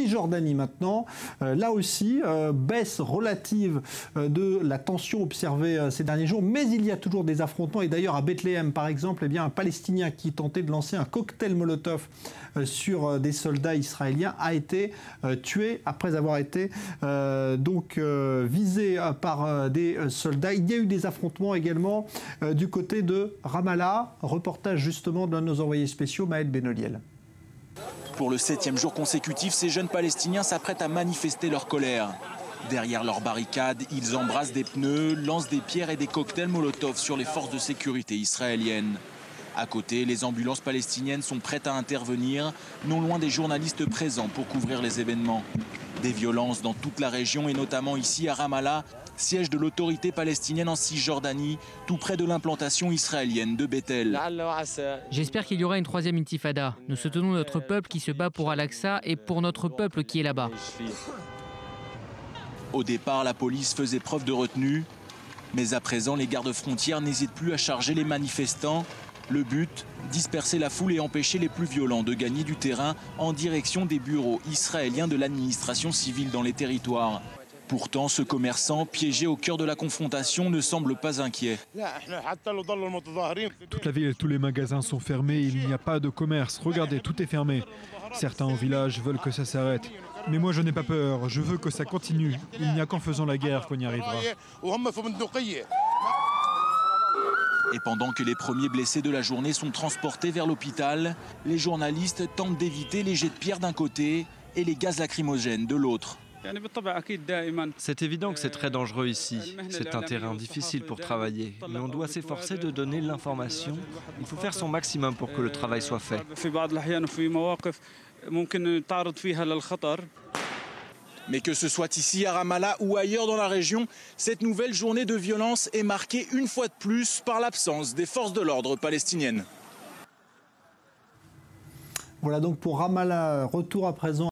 Cisjordanie maintenant. Là aussi, baisse relative de la tension observée ces derniers jours, mais il y a toujours des affrontements. Et d'ailleurs, à Bethléem, par exemple, eh bien, un Palestinien qui tentait de lancer un cocktail Molotov sur des soldats israéliens a été tué après avoir été visé par des soldats. Il y a eu des affrontements également du côté de Ramallah. Reportage justement d'un de nos envoyés spéciaux, Maël Benoliel. Pour le 7e jour consécutif, ces jeunes Palestiniens s'apprêtent à manifester leur colère. Derrière leurs barricades, ils embrassent des pneus, lancent des pierres et des cocktails Molotov sur les forces de sécurité israéliennes. À côté, les ambulances palestiniennes sont prêtes à intervenir, non loin des journalistes présents pour couvrir les événements. Des violences dans toute la région et notamment ici à Ramallah, siège de l'autorité palestinienne en Cisjordanie, tout près de l'implantation israélienne de Bethel. J'espère qu'il y aura une 3e intifada. Nous soutenons notre peuple qui se bat pour Al-Aqsa et pour notre peuple qui est là-bas. Au départ, la police faisait preuve de retenue, mais à présent, les gardes-frontières n'hésitent plus à charger les manifestants. Le but, disperser la foule et empêcher les plus violents de gagner du terrain en direction des bureaux israéliens de l'administration civile dans les territoires. Pourtant, ce commerçant, piégé au cœur de la confrontation, ne semble pas inquiet. Toute la ville et tous les magasins sont fermés, il n'y a pas de commerce. Regardez, tout est fermé. Certains au village veulent que ça s'arrête. Mais moi, je n'ai pas peur, je veux que ça continue. Il n'y a qu'en faisant la guerre qu'on y arrivera. Et pendant que les premiers blessés de la journée sont transportés vers l'hôpital, les journalistes tentent d'éviter les jets de pierre d'un côté et les gaz lacrymogènes de l'autre. C'est évident que c'est très dangereux ici. C'est un terrain difficile pour travailler. Mais on doit s'efforcer de donner l'information. Il faut faire son maximum pour que le travail soit fait. Mais que ce soit ici à Ramallah ou ailleurs dans la région, cette nouvelle journée de violence est marquée une fois de plus par l'absence des forces de l'ordre palestiniennes. Voilà donc pour Ramallah, retour à présent